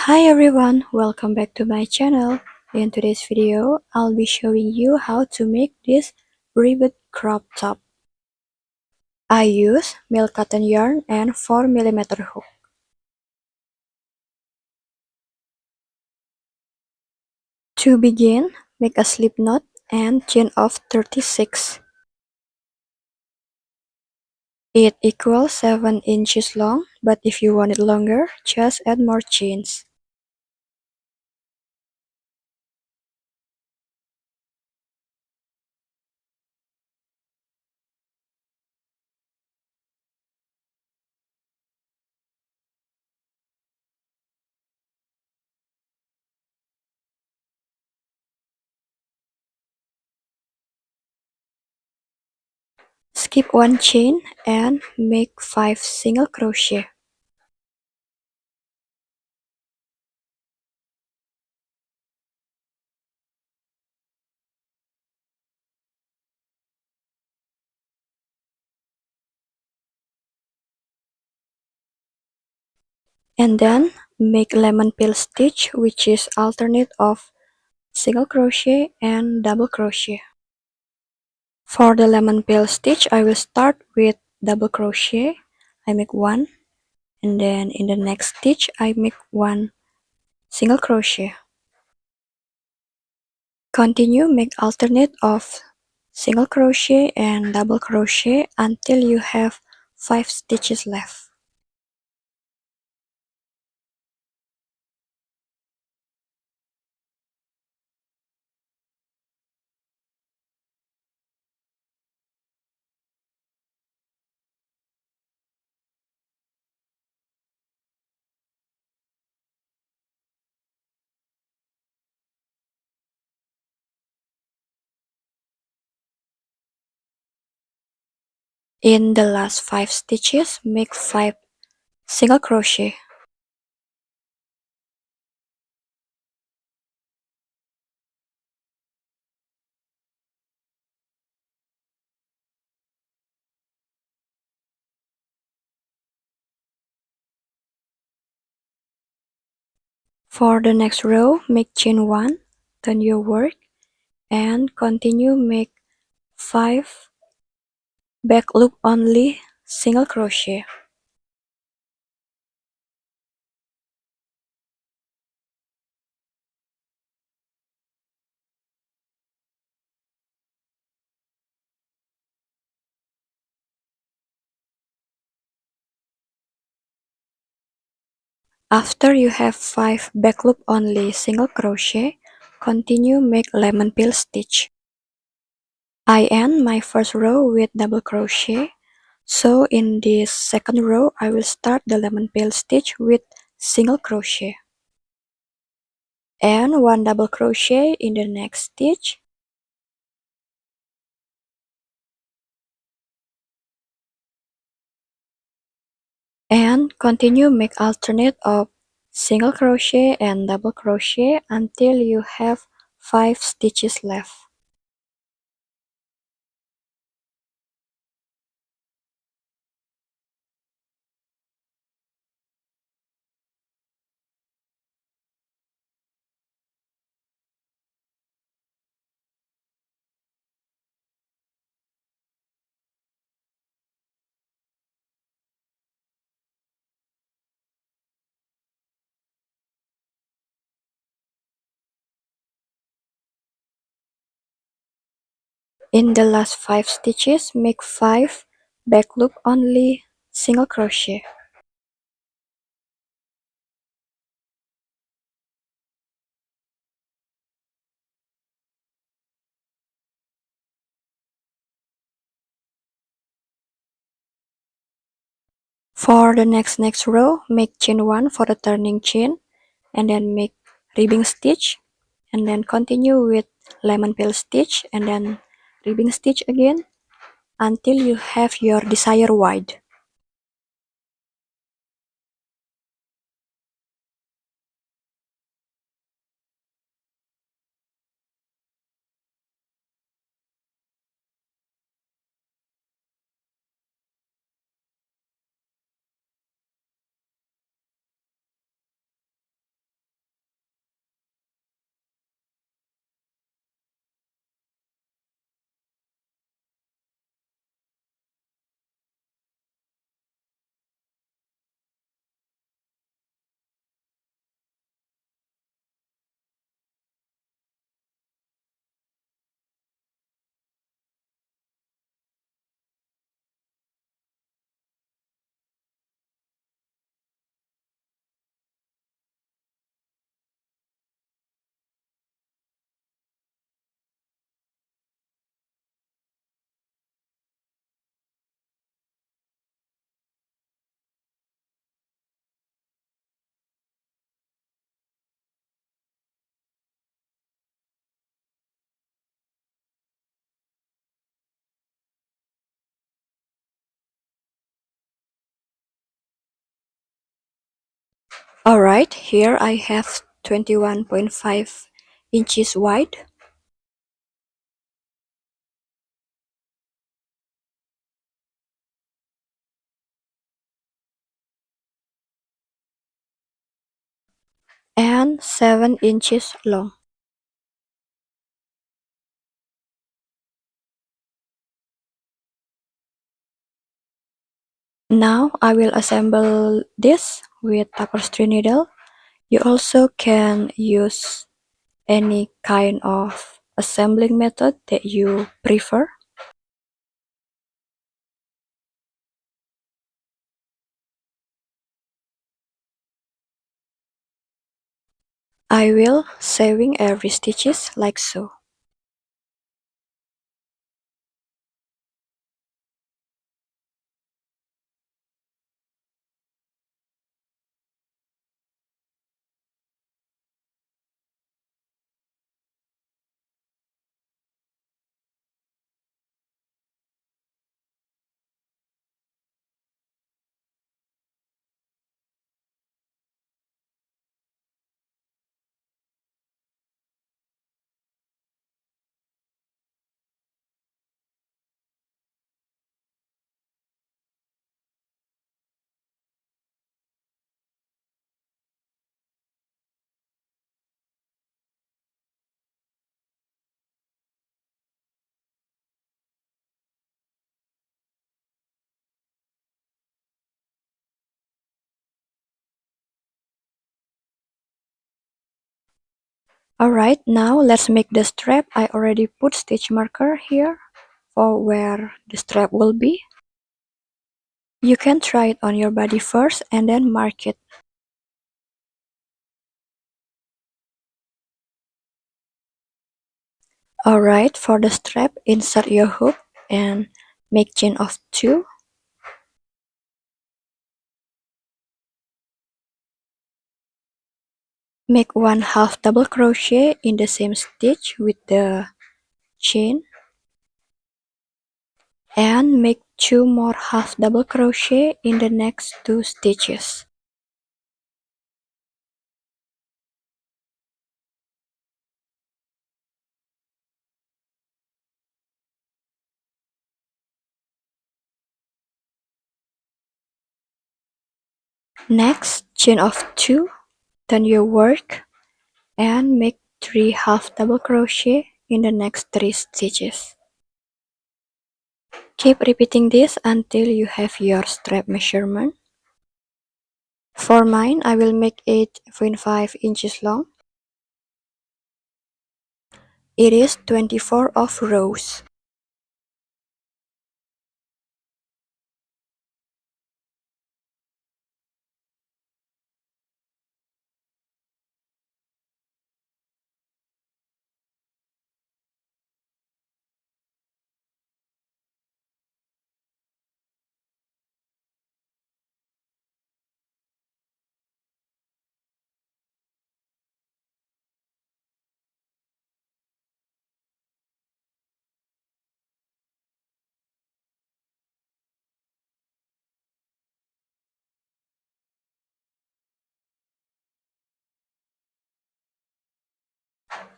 Hi everyone, welcome back to my channel. In today's video, I'll be showing you how to make this ribbed crop top. I use milk cotton yarn and 4mm hook. To begin, make a slip knot and chain off 36. It equals 7 inches long, but if you want it longer, just add more chains. Skip one chain and make 5 single crochet. And then make lemon peel stitch, which is alternate of single crochet and double crochet. For the lemon peel stitch, I will start with double crochet. I make one, and then in the next stitch I make one single crochet. Continue make alternate of single crochet and double crochet until you have 5 stitches left. In the last 5 stitches, make 5 single crochet. For the next row, make chain 1, turn your work, and continue make 5 back loop only single crochet. After you have 5 back loop only single crochet, continue make lemon peel stitch. I end my first row with double crochet, so in this second row I will start the lemon peel stitch with single crochet and one double crochet in the next stitch, and continue make alternate of single crochet and double crochet until you have 5 stitches left. In the last 5 stitches, make 5 back loop only single crochet. For the next row, make chain 1 for the turning chain, and then make ribbing stitch, and then continue with lemon peel stitch, and then ribbing stitch again until you have your desired wide. Alright, here I have 21.5 inches wide and 7 inches long. Now I will assemble this with tapestry needle. You also can use any kind of assembling method that you prefer. I will sewing every stitches like so. Alright, now let's make the strap. I already put stitch marker here for where the strap will be. You can try it on your body first and then mark it. Alright, for the strap, insert your hook and make chain of 2. Make 1 half double crochet in the same stitch with the chain and make 2 more half double crochet in the next 2 stitches. Next, chain of 2, turn your work and make 3 half double crochet in the next 3 stitches. Keep repeating this until you have your strap measurement. For mine, I will make 8.5 inches long. It is 24 of rows.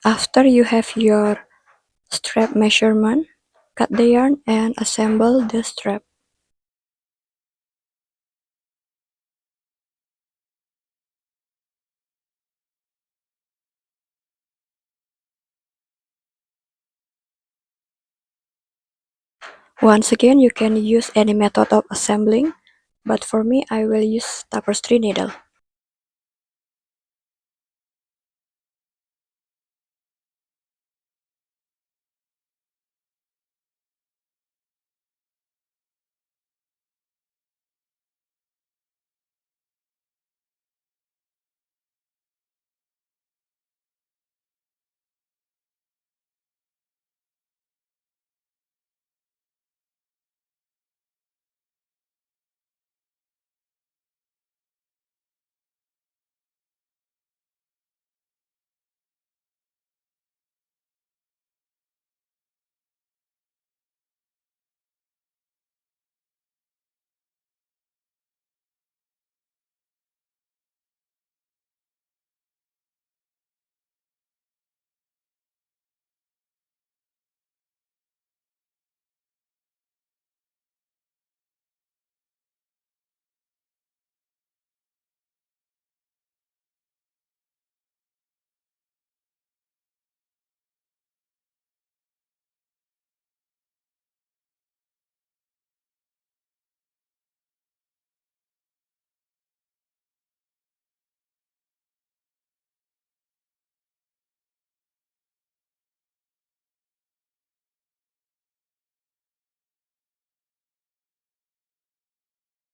After you have your strap measurement, cut the yarn and assemble the strap. Once again, you can use any method of assembling, but for me, I will use tapestry needle.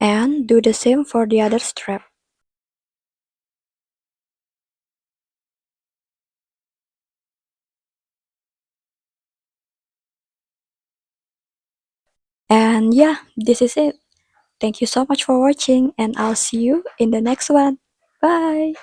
And do the same for the other strap. And yeah, this is it. Thank you so much for watching, and I'll see you in the next one. Bye!